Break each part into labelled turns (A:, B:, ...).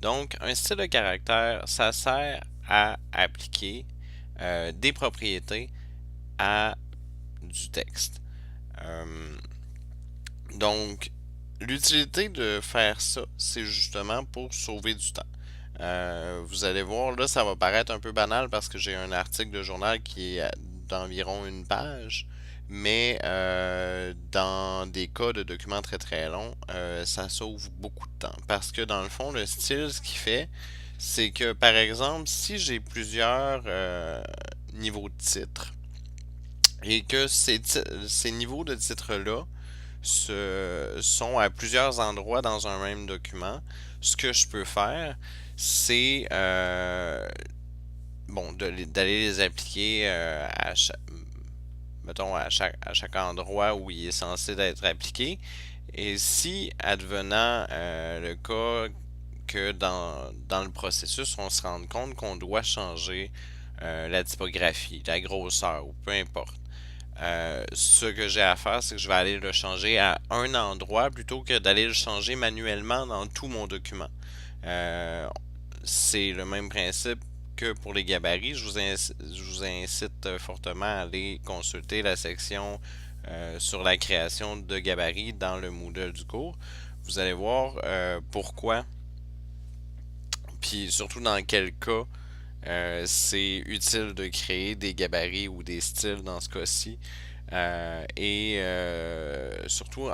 A: Donc, un style de caractère, ça sert à appliquer des propriétés à du texte. Euh, donc, l'utilité de faire ça, c'est justement pour sauver du temps. Vous allez voir, là, ça va paraître un peu banal parce que j'ai un article de journal qui est d'environ une page, mais dans des cas de documents très très longs, ça sauve beaucoup de temps. Parce que dans le fond, le style, ce qu'il fait, c'est que par exemple, si j'ai plusieurs niveaux de titres et que ces niveaux de titres-là sont à plusieurs endroits dans un même document, ce que je peux faire, c'est d'aller les appliquer mettons, à chaque endroit où il est censé être appliqué. Et si, advenant le cas que dans le processus, on se rende compte qu'on doit changer la typographie, la grosseur, ou peu importe. Ce que j'ai à faire, c'est que je vais aller le changer à un endroit plutôt que d'aller le changer manuellement dans tout mon document. Euh, c'est le même principe que pour les gabarits. Je vous incite fortement à aller consulter la section sur la création de gabarits dans le Moodle du cours. Vous allez voir pourquoi, puis surtout dans quel cas c'est utile de créer des gabarits ou des styles dans ce cas-ci. Surtout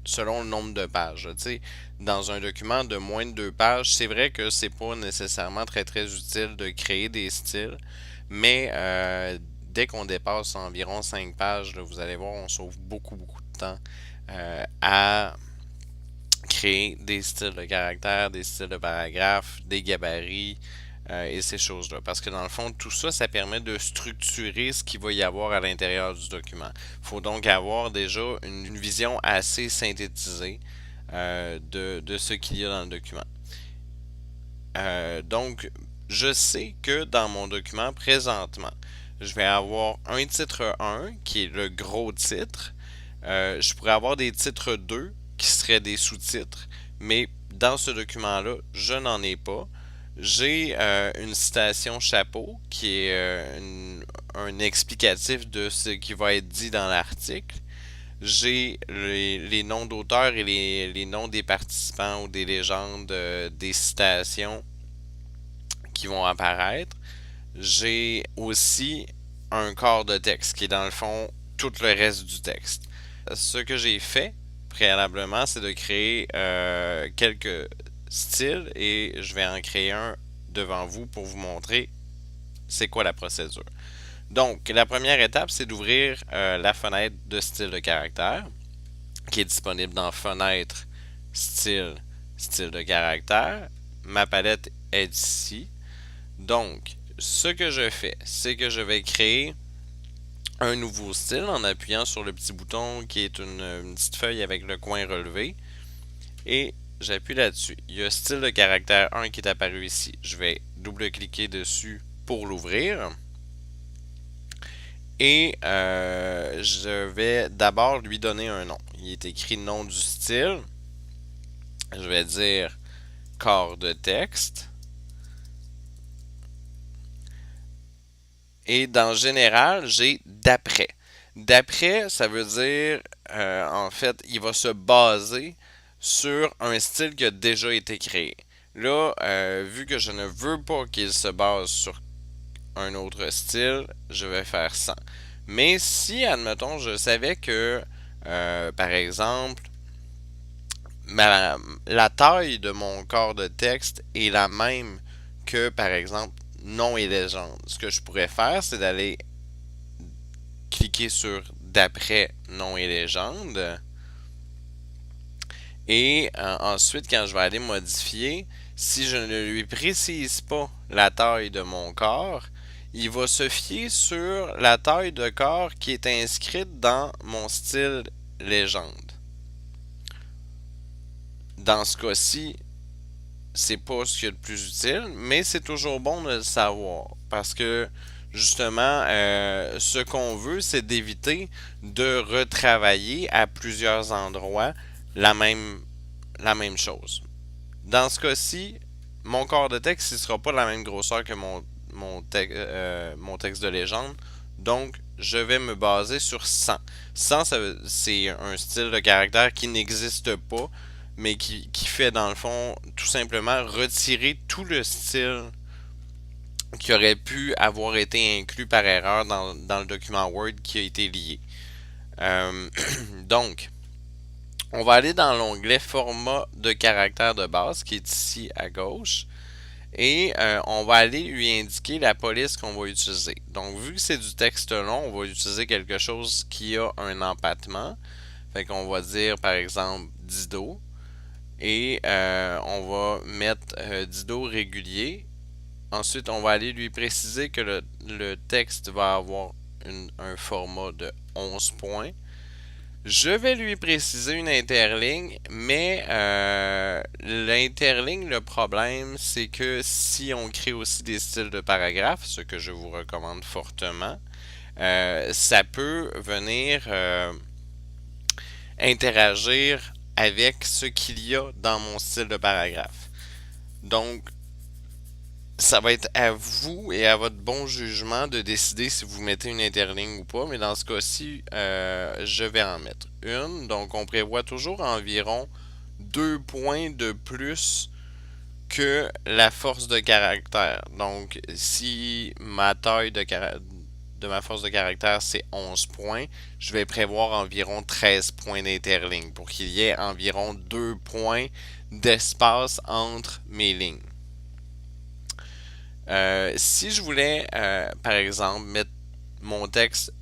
A: selon le nombre de pages. Tu sais, dans un document de moins de 2 pages, c'est vrai que c'est pas nécessairement très très utile de créer des styles, mais dès qu'on dépasse environ 5 pages, là, vous allez voir, on sauve beaucoup beaucoup de temps à créer des styles de caractères, des styles de paragraphes, des gabarits et ces choses-là. Parce que dans le fond, tout ça, ça permet de structurer ce qu'il va y avoir à l'intérieur du document. Il faut donc avoir déjà une vision assez synthétisée de ce qu'il y a dans le document. Donc, je sais que dans mon document présentement, je vais avoir un titre 1 qui est le gros titre. Je pourrais avoir des titres 2 qui seraient des sous-titres, mais dans ce document-là, je n'en ai pas. J'ai une citation chapeau qui est un explicatif de ce qui va être dit dans l'article. J'ai les noms d'auteurs et les noms des participants ou des légendes des citations qui vont apparaître. J'ai aussi un corps de texte qui est dans le fond tout le reste du texte. Ce que j'ai fait préalablement, c'est de créer quelques styles et je vais en créer un devant vous pour vous montrer c'est quoi la procédure. Donc, la première étape, c'est d'ouvrir la fenêtre de style de caractère qui est disponible dans Fenêtre, Style, Style de caractère. Ma palette est ici. Donc, ce que je fais, c'est que je vais créer un nouveau style en appuyant sur le petit bouton qui est une petite feuille avec le coin relevé et j'appuie là-dessus. Il y a style de caractère 1 qui est apparu ici. Je vais double-cliquer dessus pour l'ouvrir et je vais d'abord lui donner un nom. Il est écrit nom du style. Je vais dire corps de texte. Et dans général, j'ai d'après. D'après, ça veut dire, en fait, il va se baser sur un style qui a déjà été créé. Là, vu que je ne veux pas qu'il se base sur un autre style, je vais faire 100. Mais si, admettons, je savais que, par exemple, la taille de mon corps de texte est la même que, par exemple, nom et légende. Ce que je pourrais faire, c'est d'aller cliquer sur d'après nom et légende. Et ensuite, quand je vais aller modifier, si je ne lui précise pas la taille de mon corps, il va se fier sur la taille de corps qui est inscrite dans mon style légende. Dans ce cas-ci, c'est pas ce qu'il y a de plus utile, mais c'est toujours bon de le savoir parce que justement, ce qu'on veut, c'est d'éviter de retravailler à plusieurs endroits la même, la même chose. Dans ce cas-ci, mon corps de texte, il sera pas de la même grosseur que mon texte de légende. Donc, je vais me baser sur 100. 100, c'est un style de caractère qui n'existe pas, mais qui fait, dans le fond, tout simplement retirer tout le style qui aurait pu avoir été inclus par erreur dans le document Word qui a été lié. Donc, on va aller dans l'onglet format de caractère de base qui est ici à gauche et on va aller lui indiquer la police qu'on va utiliser. Donc, vu que c'est du texte long, on va utiliser quelque chose qui a un empattement. Fait qu'on va dire par exemple Dido et on va mettre Dido régulier. Ensuite, on va aller lui préciser que le texte va avoir un format de 11 points. Je vais lui préciser une interligne, mais l'interligne, le problème, c'est que si on crée aussi des styles de paragraphes, ce que je vous recommande fortement, ça peut venir interagir avec ce qu'il y a dans mon style de paragraphe. Donc, ça va être à vous et à votre bon jugement de décider si vous mettez une interligne ou pas, mais dans ce cas-ci, je vais en mettre une. Donc, on prévoit toujours environ 2 points de plus que la force de caractère. Donc, si ma taille de ma force de caractère c'est 11 points, je vais prévoir environ 13 points d'interligne pour qu'il y ait environ 2 points d'espace entre mes lignes. Si je voulais, par exemple, mettre mon texte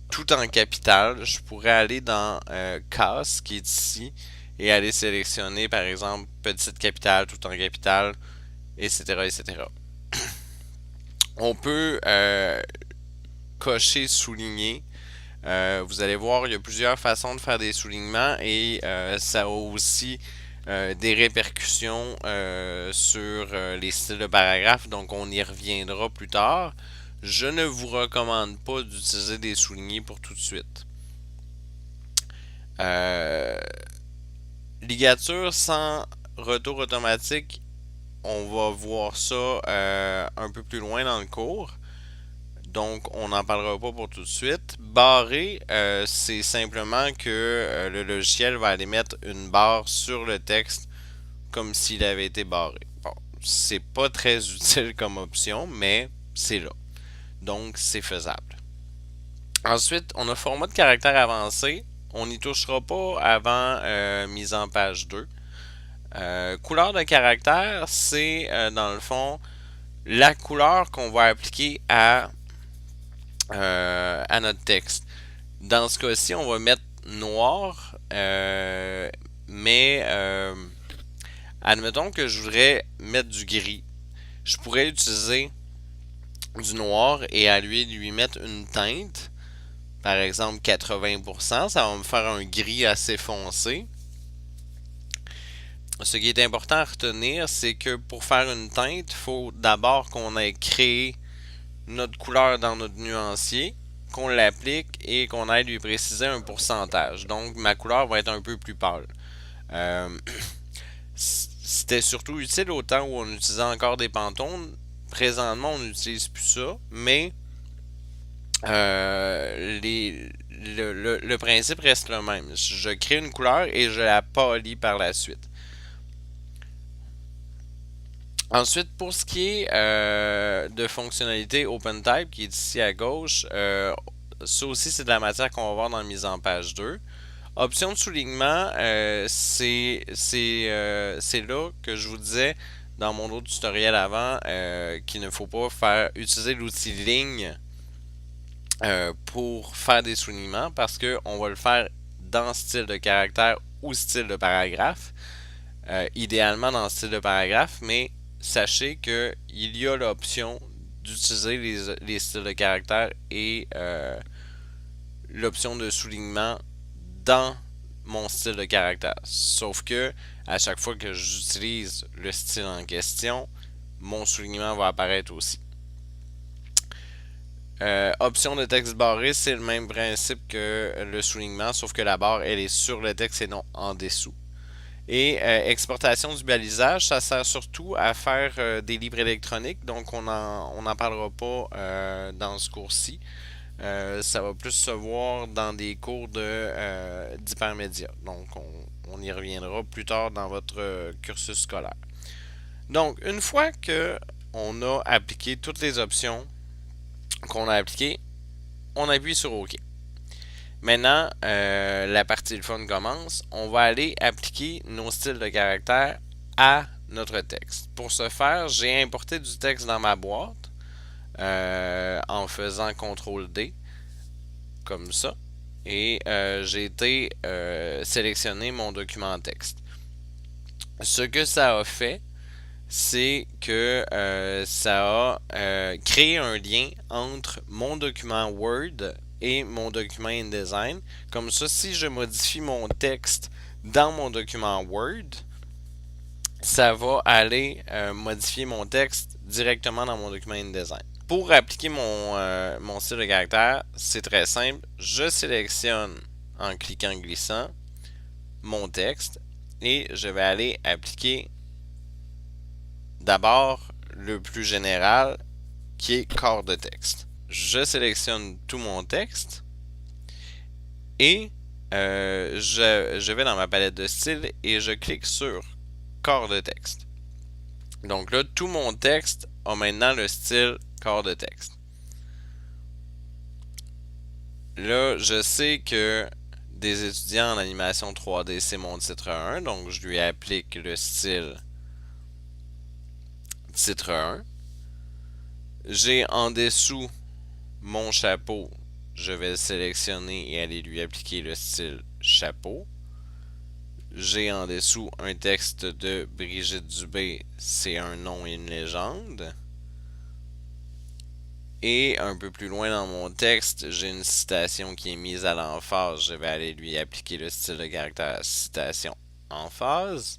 A: tout en capital, je pourrais aller dans Casse, qui est ici, et aller sélectionner, par exemple, petite capitale, tout en capital, etc., etc. On peut cocher, souligner. Vous allez voir, il y a plusieurs façons de faire des soulignements et ça a aussi des répercussions sur les styles de paragraphes, donc on y reviendra plus tard. Je ne vous recommande pas d'utiliser des soulignés pour tout de suite. Ligature sans retour automatique, on va voir ça un peu plus loin dans le cours. Donc, on n'en parlera pas pour tout de suite. Barré, c'est simplement que le logiciel va aller mettre une barre sur le texte comme s'il avait été barré. Bon, c'est pas très utile comme option, mais c'est là. Donc, c'est faisable. Ensuite, on a format de caractère avancé. On n'y touchera pas avant mise en page 2. Couleur de caractère, c'est dans le fond la couleur qu'on va appliquer à notre texte. Dans ce cas-ci, on va mettre noir, mais admettons que je voudrais mettre du gris. Je pourrais utiliser du noir et à lui mettre une teinte, par exemple 80%, ça va me faire un gris assez foncé. Ce qui est important à retenir, c'est que pour faire une teinte, il faut d'abord qu'on ait créé notre couleur dans notre nuancier, qu'on l'applique et qu'on aille lui préciser un pourcentage. Donc, ma couleur va être un peu plus pâle. C'était surtout utile au temps où on utilisait encore des Pantones. Présentement, on n'utilise plus ça, mais le principe reste le même. Je crée une couleur et je la polis par la suite. Ensuite, pour ce qui est de fonctionnalité OpenType, qui est ici à gauche, ça aussi c'est de la matière qu'on va voir dans la mise en page 2. Option de soulignement, c'est là que je vous disais dans mon autre tutoriel avant qu'il ne faut pas utiliser l'outil ligne pour faire des soulignements parce qu'on va le faire dans style de caractère ou style de paragraphe. Idéalement dans style de paragraphe, mais sachez qu'il y a l'option d'utiliser les styles de caractère et l'option de soulignement dans mon style de caractère. Sauf que à chaque fois que j'utilise le style en question, mon soulignement va apparaître aussi. Option de texte barré, c'est le même principe que le soulignement, sauf que la barre elle est sur le texte et non en dessous. Et exportation du balisage, ça sert surtout à faire des livres électroniques, donc on n'en parlera pas dans ce cours-ci. Ça va plus se voir dans des cours d'hypermédia. Donc on y reviendra plus tard dans votre cursus scolaire. Donc une fois que on a appliqué toutes les options qu'on a appliquées, on appuie sur OK. Maintenant, la partie du fun commence. On va aller appliquer nos styles de caractère à notre texte. Pour ce faire, j'ai importé du texte dans ma boîte en faisant CTRL-D, comme ça. Et j'ai été sélectionner mon document texte. Ce que ça a fait, c'est que ça a créé un lien entre mon document Word et mon document InDesign. Comme ça, si je modifie mon texte dans mon document Word, ça va aller modifier mon texte directement dans mon document InDesign. Pour appliquer mon style de caractère, c'est très simple. Je sélectionne en cliquant glissant mon texte et je vais aller appliquer d'abord le plus général qui est corps de texte. Je sélectionne tout mon texte et je vais dans ma palette de style et je clique sur corps de texte. Donc là, tout mon texte a maintenant le style corps de texte. Là, je sais que des étudiants en animation 3D, c'est mon titre 1, donc je lui applique le style titre 1. J'ai en dessous mon chapeau, je vais le sélectionner et aller lui appliquer le style chapeau. J'ai en dessous un texte de Brigitte Dubé, c'est un nom et une légende. Et un peu plus loin dans mon texte, j'ai une citation qui est mise à l'emphase. Je vais aller lui appliquer le style de caractère citation emphase.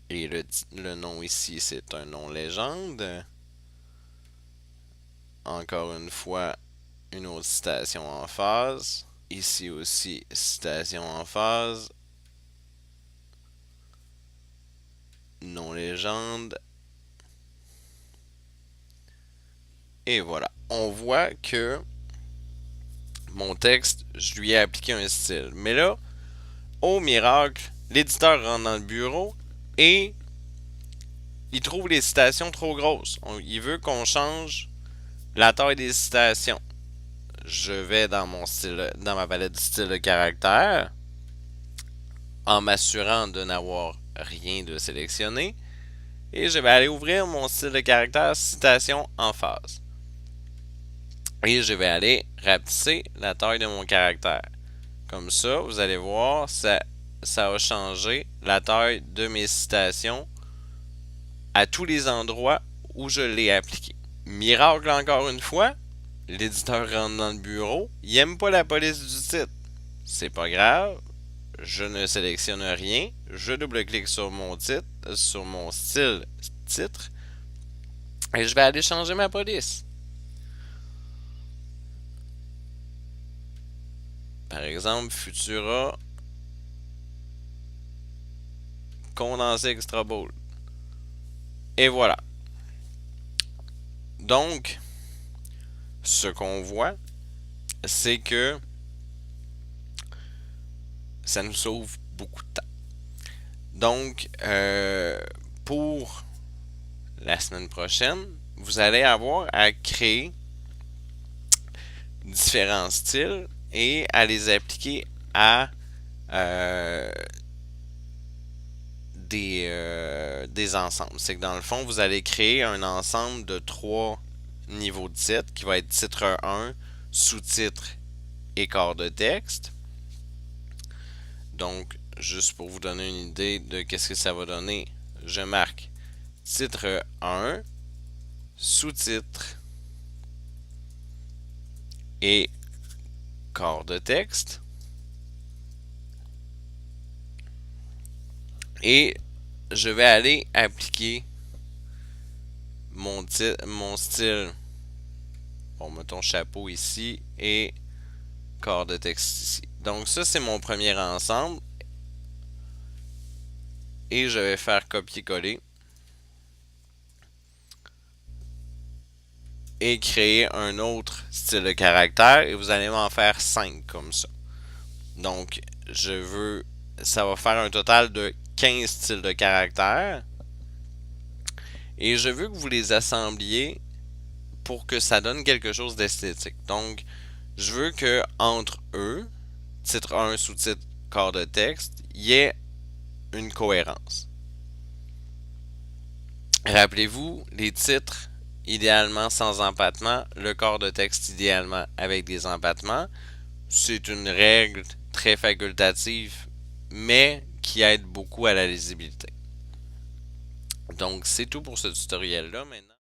A: Et le nom ici, c'est un nom légende. Encore une fois, une autre citation emphase. Ici aussi, citation emphase. Nom légende. Et voilà. On voit que mon texte, je lui ai appliqué un style. Mais là, au miracle, l'éditeur rentre dans le bureau et il trouve les citations trop grosses. Il veut qu'on change la taille des citations. Je vais dans mon style, dans ma palette de style de caractère, en m'assurant de n'avoir rien de sélectionné, et je vais aller ouvrir mon style de caractère citation emphase. Et je vais aller rapetisser la taille de mon caractère. Comme ça, vous allez voir, ça a changé la taille de mes citations à tous les endroits où je l'ai appliqué. Miracle encore une fois, l'éditeur rentre dans le bureau, il aime pas la police du titre. C'est pas grave, je ne sélectionne rien, je double-clique sur mon titre, sur mon style titre, et je vais aller changer ma police. Par exemple, Futura condensé extra bold. Et voilà. Donc, ce qu'on voit, c'est que ça nous sauve beaucoup de temps. Donc, pour la semaine prochaine, vous allez avoir à créer différents styles et à les appliquer à des ensembles. C'est que dans le fond, vous allez créer un ensemble de 3 niveaux de titre qui va être titre 1, sous-titre et corps de texte. Donc, juste pour vous donner une idée de qu'est-ce que ça va donner, je marque titre 1, sous-titre et corps de texte. Et je vais aller appliquer mon style, bon, mettons chapeau ici et corps de texte ici. Donc ça, c'est mon premier ensemble. et je vais faire copier-coller et créer un autre style de caractère et vous allez m'en faire 5 comme ça. Donc, ça va faire un total de 15 styles de caractère et je veux que vous les assembliez pour que ça donne quelque chose d'esthétique. Donc, je veux que entre eux, titre 1, sous-titre, corps de texte, il y ait une cohérence. Rappelez-vous, les titres idéalement sans empattement, le corps de texte idéalement avec des empattements. C'est une règle très facultative, mais qui aide beaucoup à la lisibilité. Donc, c'est tout pour ce tutoriel-là maintenant.